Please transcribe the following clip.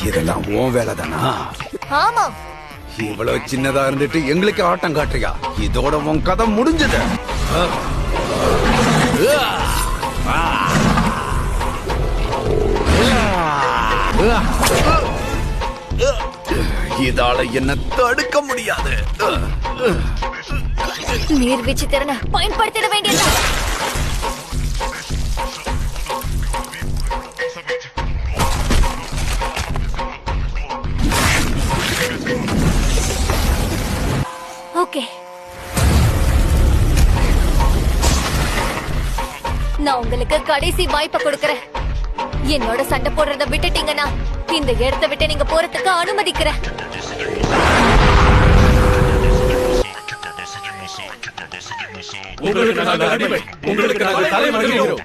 இதெல்லாம் உன் வேலைதானா? ஆமா. இவ்வளவு சின்னதா இருந்துட்டு எங்களுக்கு ஆட்டம் காட்டுறியா? இதோட உன் கதை முடிஞ்சது. இதால என்ன தடுக்க முடியாது. நீர்வீழ்ச்சி திறனை பயன்படுத்திட வேண்டியது. ஓகே, நான் உங்களுக்கு கடைசி வாய்ப்பை கொடுக்கறேன். என்னோட சண்டை போடுறத விட்டுட்டீங்கன்னா இந்த இடத்தை விட்டு நீங்க போறதுக்கு அனுமதிக்கிறேன். உங்களுக்கு நாங்கள் அடிமை, உங்களுக்கு நாங்கள் தலைவணங்குகிறோம்.